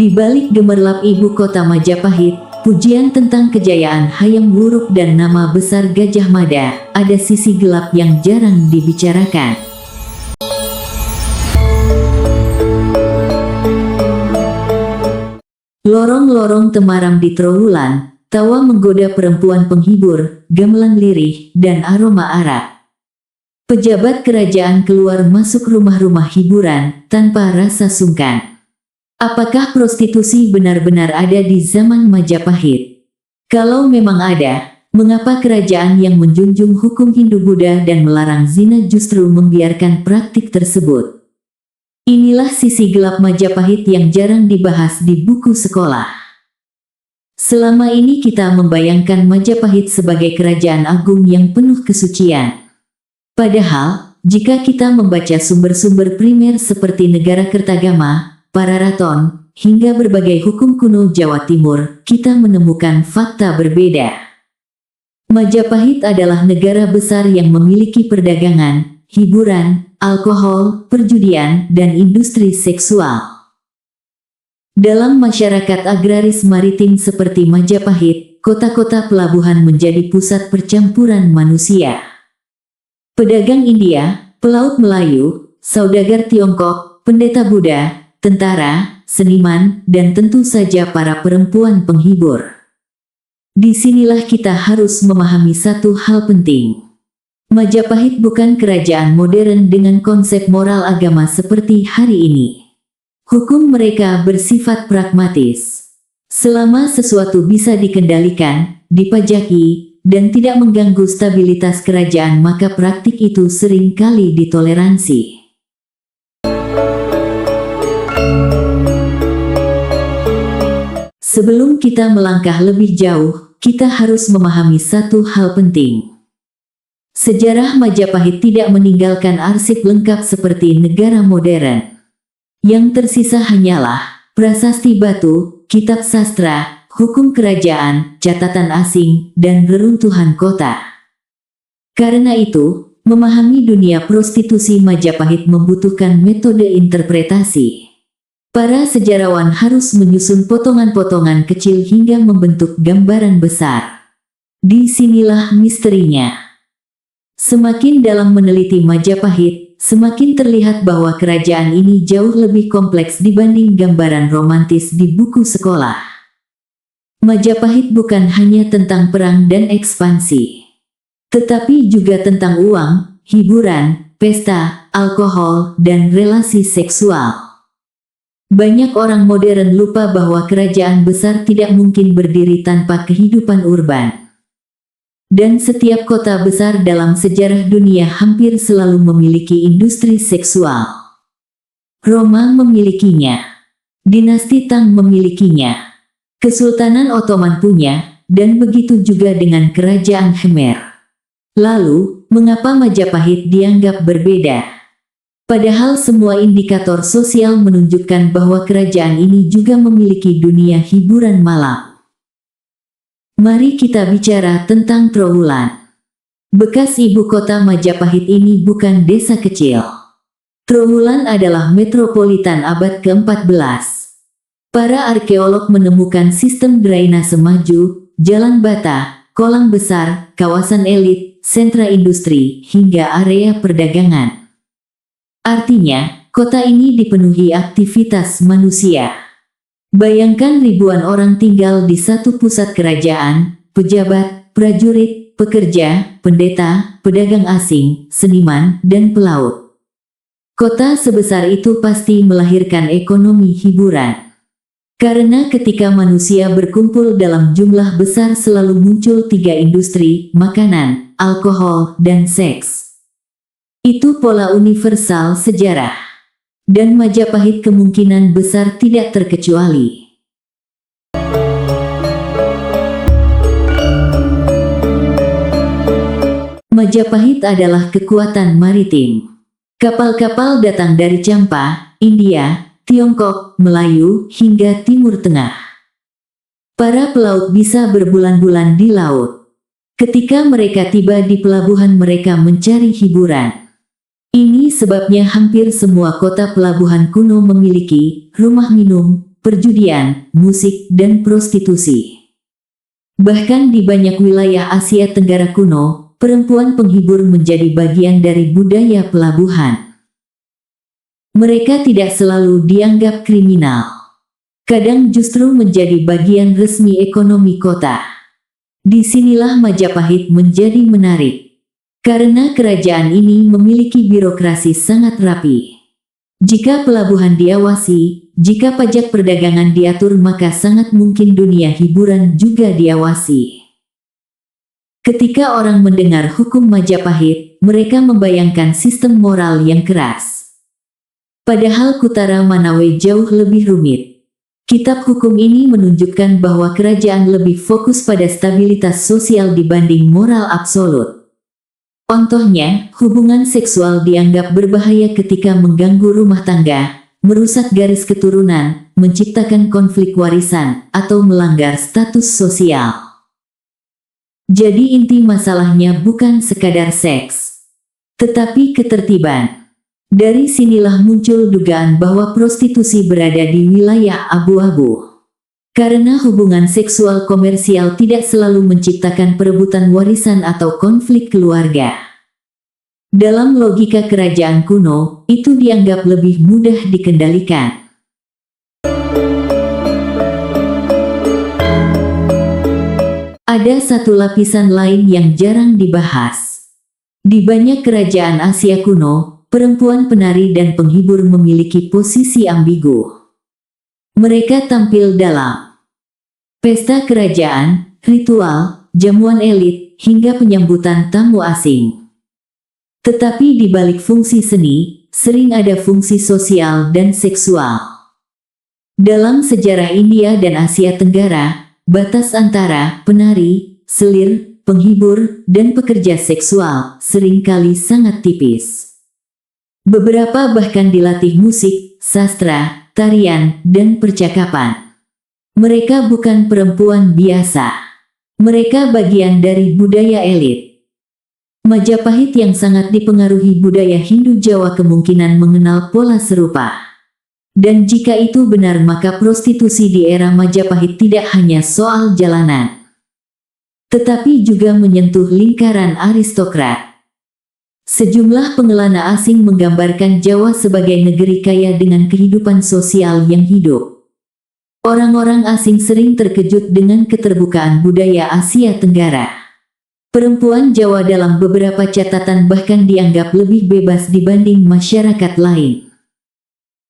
Di balik gemerlap ibu kota Majapahit, pujian tentang kejayaan Hayam Wuruk dan nama besar Gajah Mada, ada sisi gelap yang jarang dibicarakan. Lorong-lorong temaram di Trowulan, tawa menggoda perempuan penghibur, gamelan lirih, dan aroma arak. Pejabat kerajaan keluar masuk rumah-rumah hiburan, tanpa rasa sungkan. Apakah prostitusi benar-benar ada di zaman Majapahit? Kalau memang ada, mengapa kerajaan yang menjunjung hukum Hindu-Buddha dan melarang zina justru membiarkan praktik tersebut? Inilah sisi gelap Majapahit yang jarang dibahas di buku sekolah. Selama ini kita membayangkan Majapahit sebagai kerajaan agung yang penuh kesucian. Padahal, jika kita membaca sumber-sumber primer seperti Negara Kertagama, Pararaton, hingga berbagai hukum kuno Jawa Timur, kita menemukan fakta berbeda. Majapahit adalah negara besar yang memiliki perdagangan, hiburan, alkohol, perjudian, dan industri seksual. Dalam masyarakat agraris maritim seperti Majapahit, kota-kota pelabuhan menjadi pusat percampuran manusia. Pedagang India, pelaut Melayu, saudagar Tiongkok, pendeta Buddha, tentara, seniman, dan tentu saja para perempuan penghibur. Disinilah kita harus memahami satu hal penting. Majapahit bukan kerajaan modern dengan konsep moral agama seperti hari ini. Hukum mereka bersifat pragmatis. Selama sesuatu bisa dikendalikan, dipajaki, dan tidak mengganggu stabilitas kerajaan, maka praktik itu sering kali ditoleransi. Sebelum kita melangkah lebih jauh, kita harus memahami satu hal penting. Sejarah Majapahit tidak meninggalkan arsip lengkap seperti negara modern. Yang tersisa hanyalah prasasti batu, kitab sastra, hukum kerajaan, catatan asing, dan reruntuhan kota. Karena itu, memahami dunia prostitusi Majapahit membutuhkan metode interpretasi. Para sejarawan harus menyusun potongan-potongan kecil hingga membentuk gambaran besar. Disinilah misterinya. Semakin dalam meneliti Majapahit, semakin terlihat bahwa kerajaan ini jauh lebih kompleks dibanding gambaran romantis di buku sekolah. Majapahit bukan hanya tentang perang dan ekspansi, tetapi juga tentang uang, hiburan, pesta, alkohol, dan relasi seksual. Banyak orang modern lupa bahwa kerajaan besar tidak mungkin berdiri tanpa kehidupan urban. Dan setiap kota besar dalam sejarah dunia hampir selalu memiliki industri seksual. Roma memilikinya. Dinasti Tang memilikinya. Kesultanan Ottoman punya, dan begitu juga dengan kerajaan Khmer. Lalu, mengapa Majapahit dianggap berbeda? Padahal semua indikator sosial menunjukkan bahwa kerajaan ini juga memiliki dunia hiburan malam. Mari kita bicara tentang Trowulan. Bekas ibu kota Majapahit ini bukan desa kecil. Trowulan adalah metropolitan abad ke-14. Para arkeolog menemukan sistem drainase maju, jalan bata, kolam besar, kawasan elit, sentra industri, hingga area perdagangan. Artinya, kota ini dipenuhi aktivitas manusia. Bayangkan ribuan orang tinggal di satu pusat kerajaan, pejabat, prajurit, pekerja, pendeta, pedagang asing, seniman, dan pelaut. Kota sebesar itu pasti melahirkan ekonomi hiburan. Karena ketika manusia berkumpul dalam jumlah besar selalu muncul 3 industri, makanan, alkohol, dan seks. Itu pola universal sejarah. Dan Majapahit kemungkinan besar tidak terkecuali. Majapahit adalah kekuatan maritim. Kapal-kapal datang dari Champa, India, Tiongkok, Melayu, hingga Timur Tengah. Para pelaut bisa berbulan-bulan di laut. Ketika mereka tiba di pelabuhan, mereka mencari hiburan. Ini sebabnya hampir semua kota pelabuhan kuno memiliki rumah minum, perjudian, musik, dan prostitusi. Bahkan di banyak wilayah Asia Tenggara kuno, perempuan penghibur menjadi bagian dari budaya pelabuhan. Mereka tidak selalu dianggap kriminal. Kadang justru menjadi bagian resmi ekonomi kota. Disinilah Majapahit menjadi menarik. Karena kerajaan ini memiliki birokrasi sangat rapi. Jika pelabuhan diawasi, jika pajak perdagangan diatur, maka sangat mungkin dunia hiburan juga diawasi. Ketika orang mendengar hukum Majapahit, mereka membayangkan sistem moral yang keras. Padahal Kutara Manawe jauh lebih rumit. Kitab hukum ini menunjukkan bahwa kerajaan lebih fokus pada stabilitas sosial dibanding moral absolut. Contohnya, hubungan seksual dianggap berbahaya ketika mengganggu rumah tangga, merusak garis keturunan, menciptakan konflik warisan, atau melanggar status sosial. Jadi inti masalahnya bukan sekadar seks, tetapi ketertiban. Dari sinilah muncul dugaan bahwa prostitusi berada di wilayah abu-abu. Karena hubungan seksual komersial tidak selalu menciptakan perebutan warisan atau konflik keluarga. Dalam logika kerajaan kuno, itu dianggap lebih mudah dikendalikan. Ada satu lapisan lain yang jarang dibahas. Di banyak kerajaan Asia kuno, perempuan penari dan penghibur memiliki posisi ambigu. Mereka tampil dalam pesta kerajaan, ritual, jamuan elit, hingga penyambutan tamu asing. Tetapi di balik fungsi seni, sering ada fungsi sosial dan seksual. Dalam sejarah India dan Asia Tenggara, batas antara penari, selir, penghibur, dan pekerja seksual seringkali sangat tipis. Beberapa bahkan dilatih musik, sastra, tarian, dan percakapan. Mereka bukan perempuan biasa. Mereka bagian dari budaya elit. Majapahit yang sangat dipengaruhi budaya Hindu Jawa kemungkinan mengenal pola serupa. Dan jika itu benar, maka prostitusi di era Majapahit tidak hanya soal jalanan, tetapi juga menyentuh lingkaran aristokrat. Sejumlah pengelana asing menggambarkan Jawa sebagai negeri kaya dengan kehidupan sosial yang hidup. Orang-orang asing sering terkejut dengan keterbukaan budaya Asia Tenggara. Perempuan Jawa dalam beberapa catatan bahkan dianggap lebih bebas dibanding masyarakat lain.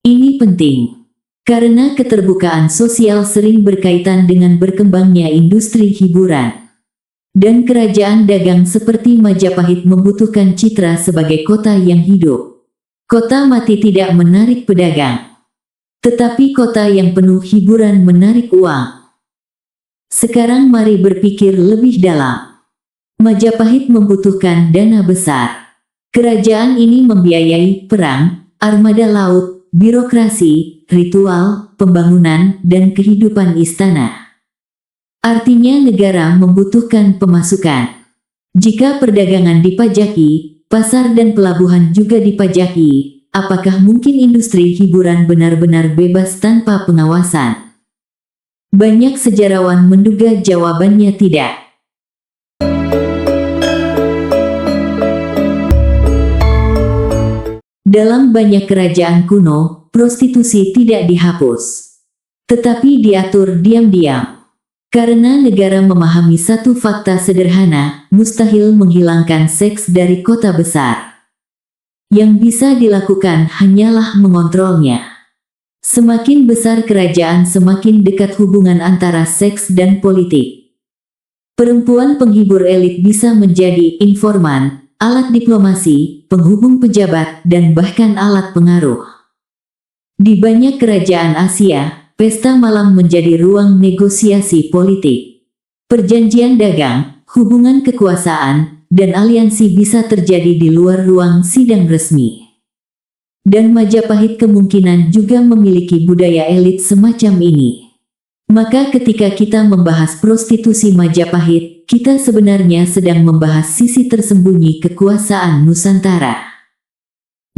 Ini penting, karena keterbukaan sosial sering berkaitan dengan berkembangnya industri hiburan. Dan kerajaan dagang seperti Majapahit membutuhkan citra sebagai kota yang hidup. Kota mati tidak menarik pedagang, tetapi kota yang penuh hiburan menarik uang. Sekarang mari berpikir lebih dalam. Majapahit membutuhkan dana besar. Kerajaan ini membiayai perang, armada laut, birokrasi, ritual, pembangunan, dan kehidupan istana. Artinya negara membutuhkan pemasukan. Jika perdagangan dipajaki, pasar dan pelabuhan juga dipajaki, apakah mungkin industri hiburan benar-benar bebas tanpa pengawasan? Banyak sejarawan menduga jawabannya tidak. Dalam banyak kerajaan kuno, prostitusi tidak dihapus, tetapi diatur diam-diam. Karena negara memahami satu fakta sederhana, mustahil menghilangkan seks dari kota besar. Yang bisa dilakukan hanyalah mengontrolnya. Semakin besar kerajaan, semakin dekat hubungan antara seks dan politik. Perempuan penghibur elit bisa menjadi informan, alat diplomasi, penghubung pejabat, dan bahkan alat pengaruh. Di banyak kerajaan Asia, pesta malam menjadi ruang negosiasi politik. Perjanjian dagang, hubungan kekuasaan, dan aliansi bisa terjadi di luar ruang sidang resmi. Dan Majapahit kemungkinan juga memiliki budaya elit semacam ini. Maka ketika kita membahas prostitusi Majapahit, kita sebenarnya sedang membahas sisi tersembunyi kekuasaan Nusantara.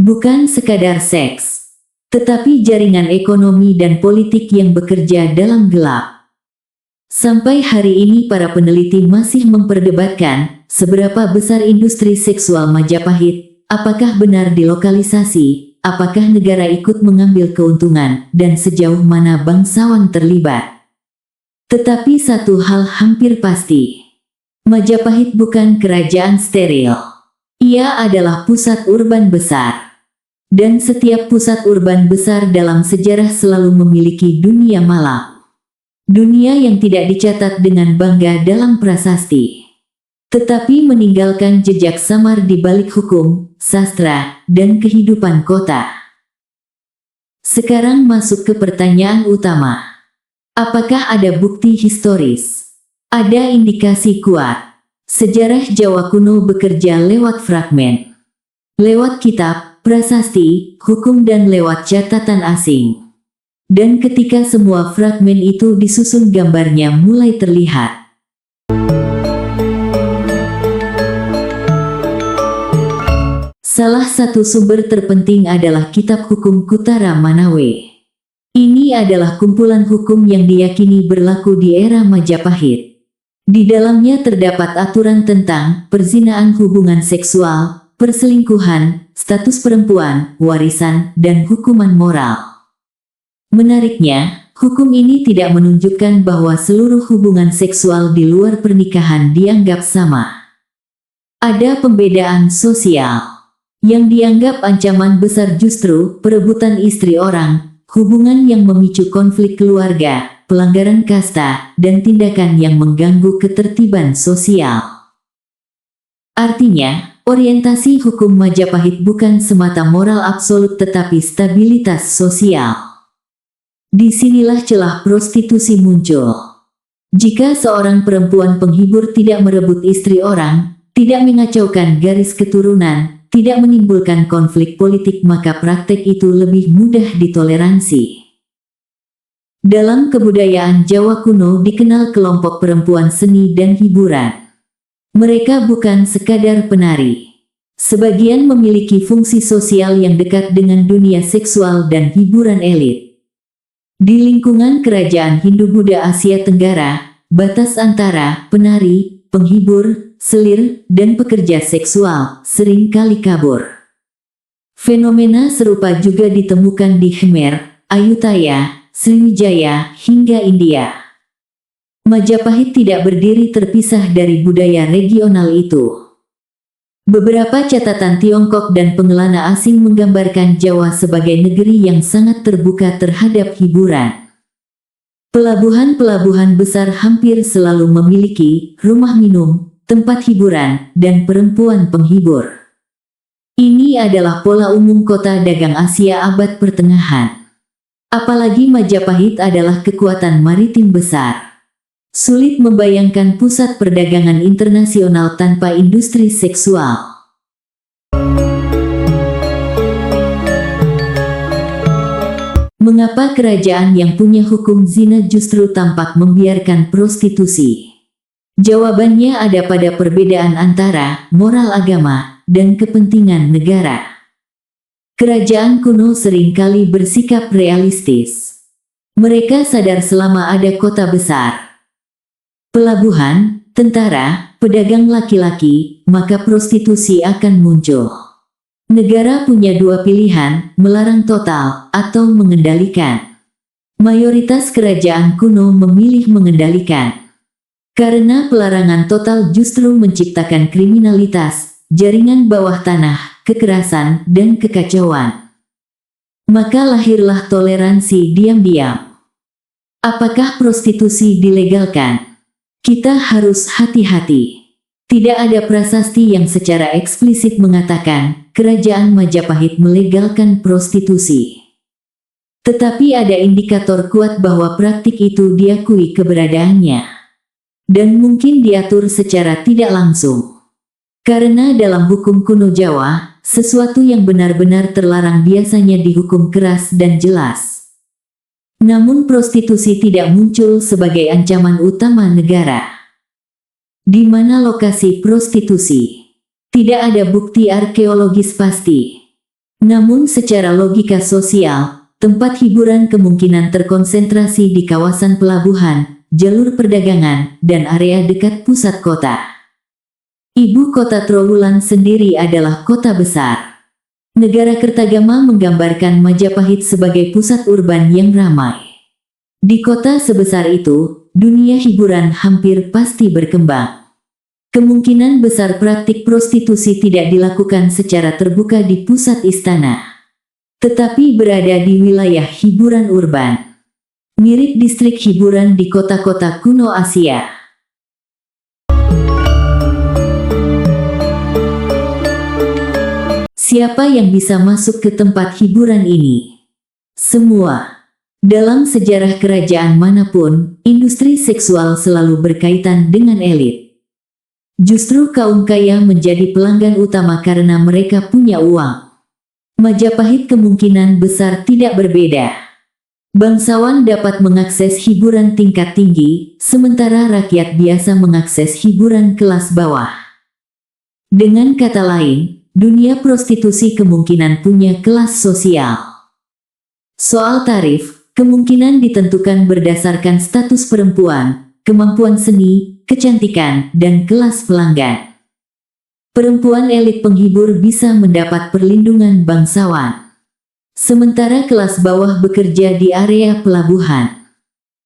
Bukan sekadar seks, tetapi jaringan ekonomi dan politik yang bekerja dalam gelap. Sampai hari ini para peneliti masih memperdebatkan seberapa besar industri seksual Majapahit, apakah benar dilokalisasi, apakah negara ikut mengambil keuntungan, dan sejauh mana bangsawan terlibat. Tetapi satu hal hampir pasti, Majapahit bukan kerajaan steril. Ia adalah pusat urban besar. Dan setiap pusat urban besar dalam sejarah selalu memiliki dunia malam. Dunia yang tidak dicatat dengan bangga dalam prasasti, tetapi meninggalkan jejak samar di balik hukum, sastra, dan kehidupan kota. Sekarang masuk ke pertanyaan utama. Apakah ada bukti historis? Ada indikasi kuat. Sejarah Jawa kuno bekerja lewat fragmen, lewat kitab, prasasti, hukum dan lewat catatan asing. Dan ketika semua fragmen itu disusun gambarnya mulai terlihat. Salah satu sumber terpenting adalah Kitab Hukum Kutara Manawe. Ini adalah kumpulan hukum yang diyakini berlaku di era Majapahit. Di dalamnya terdapat aturan tentang perzinahan hubungan seksual, perselingkuhan, status perempuan, warisan, dan hukuman moral. Menariknya, hukum ini tidak menunjukkan bahwa seluruh hubungan seksual di luar pernikahan dianggap sama. Ada pembedaan sosial. Yang dianggap ancaman besar justru perebutan istri orang, hubungan yang memicu konflik keluarga, pelanggaran kasta, dan tindakan yang mengganggu ketertiban sosial. Artinya, orientasi hukum Majapahit bukan semata moral absolut tetapi stabilitas sosial. Disinilah celah prostitusi muncul. Jika seorang perempuan penghibur tidak merebut istri orang, tidak mengacaukan garis keturunan, tidak menimbulkan konflik politik, maka praktek itu lebih mudah ditoleransi. Dalam kebudayaan Jawa kuno dikenal kelompok perempuan seni dan hiburan. Mereka bukan sekadar penari. Sebagian memiliki fungsi sosial yang dekat dengan dunia seksual dan hiburan elit. Di lingkungan kerajaan Hindu-Buddha Asia Tenggara, batas antara penari, penghibur, selir, dan pekerja seksual sering kali kabur. Fenomena serupa juga ditemukan di Khmer, Ayutthaya, Sriwijaya, hingga India. Majapahit tidak berdiri terpisah dari budaya regional itu. Beberapa catatan Tiongkok dan pengelana asing menggambarkan Jawa sebagai negeri yang sangat terbuka terhadap hiburan. Pelabuhan-pelabuhan besar hampir selalu memiliki rumah minum, tempat hiburan, dan perempuan penghibur. Ini adalah pola umum kota dagang Asia abad pertengahan. Apalagi Majapahit adalah kekuatan maritim besar. Sulit membayangkan pusat perdagangan internasional tanpa industri seksual. Mengapa kerajaan yang punya hukum zina justru tampak membiarkan prostitusi? Jawabannya ada pada perbedaan antara moral agama dan kepentingan negara. Kerajaan kuno seringkali bersikap realistis. Mereka sadar selama ada kota besar, pelabuhan, tentara, pedagang laki-laki, maka prostitusi akan muncul. Negara punya dua pilihan, melarang total atau mengendalikan. Mayoritas kerajaan kuno memilih mengendalikan. Karena pelarangan total justru menciptakan kriminalitas, jaringan bawah tanah, kekerasan, dan kekacauan. Maka lahirlah toleransi diam-diam. Apakah prostitusi dilegalkan? Kita harus hati-hati. Tidak ada prasasti yang secara eksplisit mengatakan kerajaan Majapahit melegalkan prostitusi. Tetapi ada indikator kuat bahwa praktik itu diakui keberadaannya. Dan mungkin diatur secara tidak langsung. Karena dalam hukum kuno Jawa, sesuatu yang benar-benar terlarang biasanya dihukum keras dan jelas. Namun prostitusi tidak muncul sebagai ancaman utama negara. Di mana lokasi prostitusi? Tidak ada bukti arkeologis pasti. Namun secara logika sosial, Tempat hiburan kemungkinan terkonsentrasi di kawasan pelabuhan, jalur perdagangan, dan area dekat pusat kota. Ibu kota Trowulan sendiri adalah kota besar. Negara Kertagama menggambarkan Majapahit sebagai pusat urban yang ramai. Di kota sebesar itu, dunia hiburan hampir pasti berkembang. Kemungkinan besar praktik prostitusi tidak dilakukan secara terbuka di pusat istana, tetapi berada di wilayah hiburan urban, mirip distrik hiburan di kota-kota kuno Asia. Siapa yang bisa masuk ke tempat hiburan ini? Semua. Dalam sejarah kerajaan manapun, industri seksual selalu berkaitan dengan elit. Justru kaum kaya menjadi pelanggan utama karena mereka punya uang. Majapahit kemungkinan besar tidak berbeda. Bangsawan dapat mengakses hiburan tingkat tinggi, sementara rakyat biasa mengakses hiburan kelas bawah. Dengan kata lain, dunia prostitusi kemungkinan punya kelas sosial. Soal tarif, kemungkinan ditentukan berdasarkan status perempuan, kemampuan seni, kecantikan, dan kelas pelanggan. Perempuan elit penghibur bisa mendapat perlindungan bangsawan, sementara kelas bawah bekerja di area pelabuhan.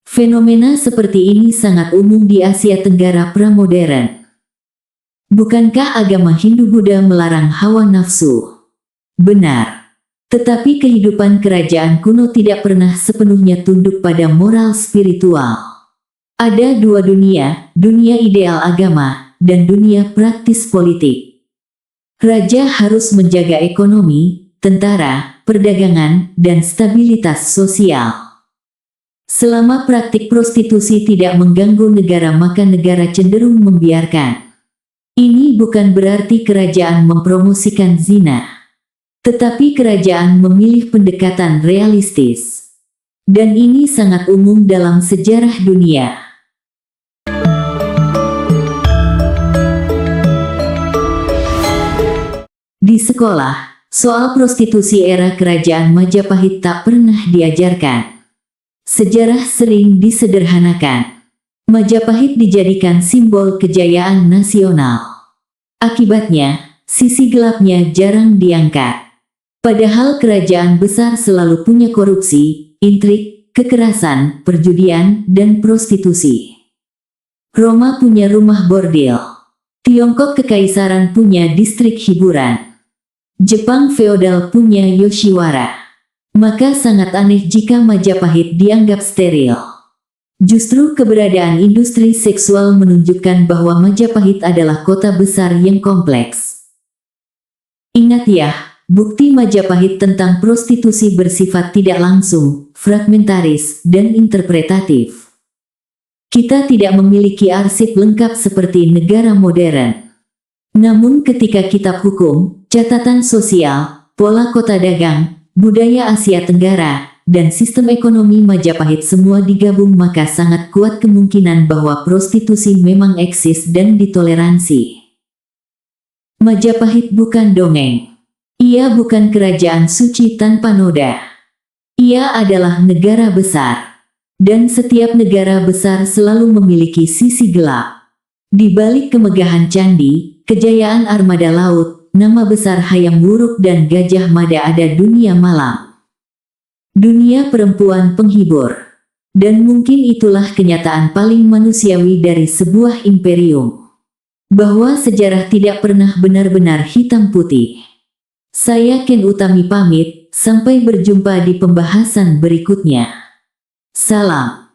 Fenomena seperti ini sangat umum di Asia Tenggara pramodern. Bukankah agama Hindu-Buddha melarang hawa nafsu? Benar. Tetapi kehidupan kerajaan kuno tidak pernah sepenuhnya tunduk pada moral spiritual. Ada dua dunia, dunia ideal agama, dan dunia praktis politik. Raja harus menjaga ekonomi, tentara, perdagangan, dan stabilitas sosial. Selama praktik prostitusi tidak mengganggu negara maka negara cenderung membiarkan. Ini bukan berarti kerajaan mempromosikan zina, tetapi kerajaan memilih pendekatan realistis. Dan ini sangat umum dalam sejarah dunia. Di sekolah, soal prostitusi era kerajaan Majapahit tak pernah diajarkan. Sejarah sering disederhanakan. Majapahit dijadikan simbol kejayaan nasional. Akibatnya, sisi gelapnya jarang diangkat. Padahal kerajaan besar selalu punya korupsi, intrik, kekerasan, perjudian, dan prostitusi. Roma punya rumah bordil. Tiongkok kekaisaran punya distrik hiburan. Jepang feodal punya Yoshiwara. Maka sangat aneh jika Majapahit dianggap steril. Justru keberadaan industri seksual menunjukkan bahwa Majapahit adalah kota besar yang kompleks. Ingat ya, bukti Majapahit tentang prostitusi bersifat tidak langsung, fragmentaris, dan interpretatif. Kita tidak memiliki arsip lengkap seperti negara modern. Namun ketika kitab hukum, catatan sosial, pola kota dagang, budaya Asia Tenggara, dan sistem ekonomi Majapahit semua digabung maka sangat kuat kemungkinan bahwa prostitusi memang eksis dan ditoleransi. Majapahit bukan dongeng. Ia bukan kerajaan suci tanpa noda. Ia adalah negara besar. Dan setiap negara besar selalu memiliki sisi gelap. Di balik kemegahan candi, kejayaan armada laut, nama besar Hayam Wuruk dan Gajah Mada ada dunia malam. Dunia perempuan penghibur. Dan mungkin itulah kenyataan paling manusiawi dari sebuah imperium. Bahwa sejarah tidak pernah benar-benar hitam putih. Saya Ken Utami pamit, sampai berjumpa di pembahasan berikutnya. Salam.